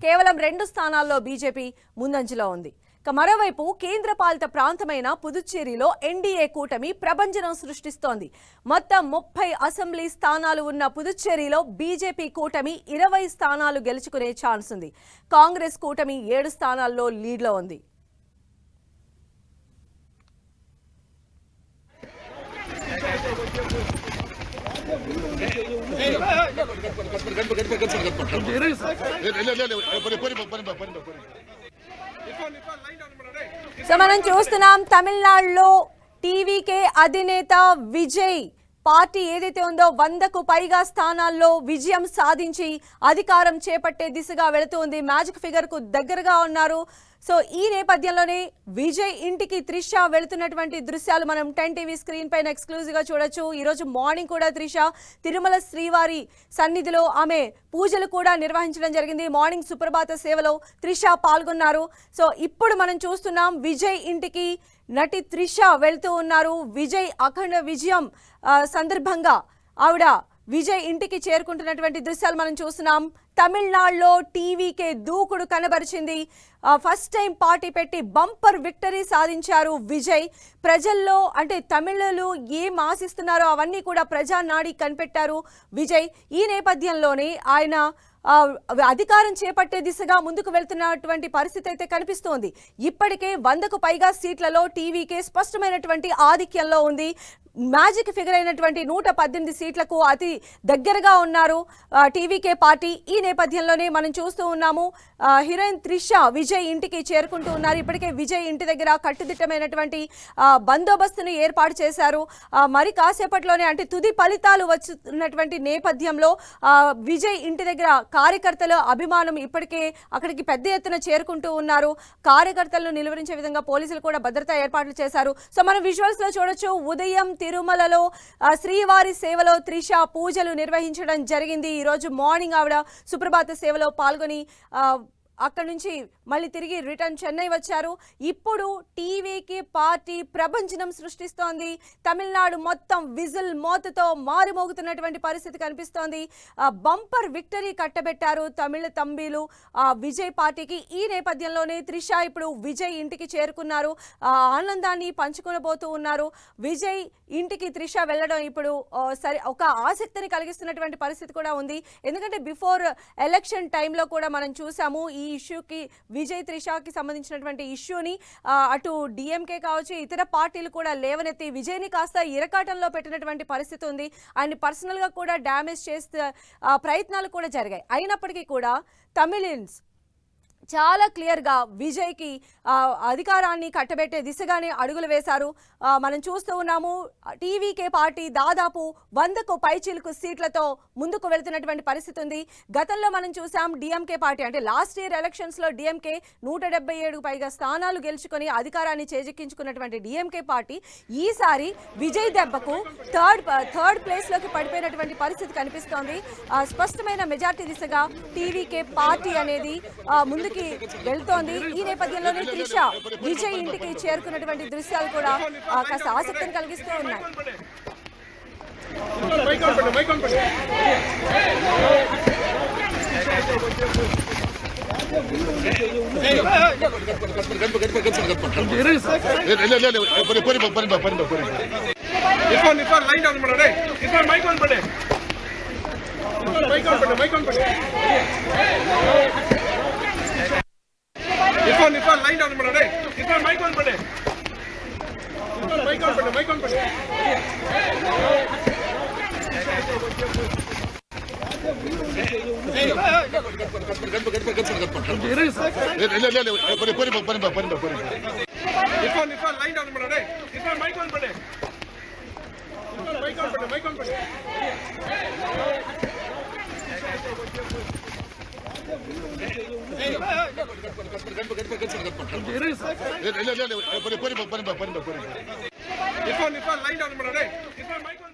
కేవలం 2 స్థానాల్లో బీజేపీ ముందంజలో ఉంది. మరోవైపు కేంద్రపాలిత ప్రాంతమైన పుదుచ్చేరిలో ఎన్డీఏ కూటమి ప్రభంజనం సృష్టిస్తోంది. మొత్తం 30 అసెంబ్లీ స్థానాలు ఉన్న పుదుచ్చేరిలో బీజేపీ కూటమి 20 స్థానాలు గెలుచుకునే ఛాన్స్ ఉంది. కాంగ్రెస్ కూటమి 7 స్థానాల్లో లీడ్లో ఉంది. మనం చూస్తున్నాం తమిళనాడులో టీవీకే అధినేత విజయ్ పార్టీ ఏదైతే ఉందో 100కు పైగా స్థానాల్లో విజయం సాధించి అధికారం చేపట్టే దిశగా వెళుతుంది. మ్యాజిక్ ఫిగర్ కు దగ్గరగా ఉన్నారు. సో ఈ నేపథ్యంలోనే విజయ్ ఇంటికి త్రిష వెళుతున్నటువంటి దృశ్యాలు మనం 10 టీవీ స్క్రీన్ పైన ఎక్స్క్లూజివ్ గా చూడొచ్చు. ఈ రోజు మార్నింగ్ కూడా త్రిష తిరుమల శ్రీవారి సన్నిధిలో ఆమె పూజలు కూడా నిర్వహించడం జరిగింది. మార్నింగ్ సుప్రభాత సేవలో త్రిష పాల్గొన్నారు. సో ఇప్పుడు మనం చూస్తున్నాం విజయ్ ఇంటికి నటి త్రిష వెళ్తూ ఉన్నారు. విజయ్ అఖండ విజయం సందర్భంగా ఆవిడ విజయ్ ఇంటికి చేరుకుంటున్నటువంటి దృశ్యాలు మనం చూస్తున్నాం. తమిళనాడులో టీవీకే దూకుడు కనబరిచింది. ఫస్ట్ టైం పార్టీ పెట్టి బంపర్ విక్టరీ సాధించారు విజయ్. ప్రజల్లో అంటే తమిళులు ఏం ఆశిస్తున్నారో అవన్నీ కూడా ప్రజానాడి కనిపెట్టారు విజయ్. ఈ నేపథ్యంలోనే ఆయన అధికారం చేపట్టే దిశగా ముందుకు వెళ్తున్నటువంటి పరిస్థితి అయితే కనిపిస్తోంది. ఇప్పటికే 100కు పైగా సీట్లలో టీవీకే స్పష్టమైనటువంటి ఆధిక్యంలో ఉంది. మ్యాజిక్ ఫిగర్ అయినటువంటి 118 సీట్లకు అతి దగ్గరగా ఉన్నారు టీవీకే పార్టీ. ఈ నేపథ్యంలోనే మనం చూస్తూ ఉన్నాము హీరోయిన్ త్రిష విజయ్ ఇంటికి చేరుకుంటూ ఉన్నారు. ఇప్పటికే విజయ్ ఇంటి దగ్గర కట్టుదిట్టమైనటువంటి బందోబస్తును ఏర్పాటు చేశారు. మరి కాసేపట్లోనే అంటే తుది ఫలితాలు వచ్చినటువంటి నేపథ్యంలో విజయ్ ఇంటి దగ్గర కార్యకర్తల అభిమానం ఇప్పటికే అక్కడికి పెద్ద ఎత్తున చేరుకుంటూ ఉన్నారు. కార్యకర్తలను నిలువరించే విధంగా పోలీసులు కూడా భద్రతా ఏర్పాట్లు చేశారు. సో మనం విజువల్స్ లో చూడొచ్చు. ఉదయం తిరుమలలో శ్రీవారి సేవలో త్రిష పూజలు నిర్వహించడం జరిగింది. ఈ రోజు మార్నింగ్ ఆవిడ సుప్రభాత సేవలో పాల్గొని అక్కడి నుంచి మళ్ళీ తిరిగి రిటర్న్ చెన్నై వచ్చారు. ఇప్పుడు టీవీకి పార్టీ ప్రభంజనం సృష్టిస్తోంది. తమిళనాడు మొత్తం విజిల్ మోతతో మారుమోగుతున్నటువంటి పరిస్థితి కనిపిస్తోంది. బంపర్ విక్టరీ కట్టబెట్టారు తమిళ తంబీలు విజయ్ పార్టీకి. ఈ నేపథ్యంలోనే త్రిష ఇప్పుడు విజయ్ ఇంటికి చేరుకున్నారు. ఆనందాన్ని పంచుకొనబోతూ ఉన్నారు. విజయ్ ఇంటికి త్రిష వెళ్ళడం ఇప్పుడు ఒక ఆసక్తిని కలిగిస్తున్నటువంటి పరిస్థితి కూడా ఉంది. ఎందుకంటే బిఫోర్ ఎలక్షన్ టైంలో కూడా మనం చూసాము ఈ ఇష్యూకి విజయ్ త్రిషకి సంబంధించినటువంటి ఇష్యూని అటు డిఎంకే కావచ్చు ఇతర పార్టీలు కూడా లేవనెత్తి విజయ్ని కాస్త ఇరకాటంలో పెట్టినటువంటి పరిస్థితి ఉంది. ఆయన పర్సనల్ గా కూడా డ్యామేజ్ చేసే ప్రయత్నాలు కూడా జరిగాయి. అయినప్పటికీ కూడా తమిళన్స్ చాలా క్లియర్గా విజయ్కి అధికారాన్ని కట్టబెట్టే దిశగానే అడుగులు వేశారు. మనం చూస్తూ ఉన్నాము టీవీకే పార్టీ దాదాపు 100కు పైచిలుకు సీట్లతో ముందుకు వెళ్తున్నటువంటి పరిస్థితి ఉంది. గతంలో మనం చూసాం డిఎంకే పార్టీ అంటే లాస్ట్ ఇయర్ ఎలక్షన్స్లో డిఎంకే 177కు పైగా స్థానాలు గెలుచుకొని అధికారాన్ని చేజిక్కించుకున్నటువంటి డిఎంకే పార్టీ ఈసారి విజయ్ దెబ్బకు థర్డ్ ప్లేస్లోకి పడిపోయినటువంటి పరిస్థితి కనిపిస్తోంది. స్పష్టమైన మెజార్టీ దిశగా టీవీకే పార్టీ అనేది ముందుకి వెళ్తోంది. ఈ నేపథ్యంలోనే త్రిష విజయ్ ఇంటికి చేరుకున్నటువంటి దృశ్యాలు కూడా కాస్త ఆసక్తిని కలిగిస్తూ ఉన్నాయి. లైన్ డౌన్ పడే ఇక్కడ మైక్ ఆన్ పడే మైక్ ఆన్ పడే లైన్ డౌన్ పడే ఇక్కడ మైక్ ఆన్ పడే మైక్ ఆన్ పడే లైన్ డౌన్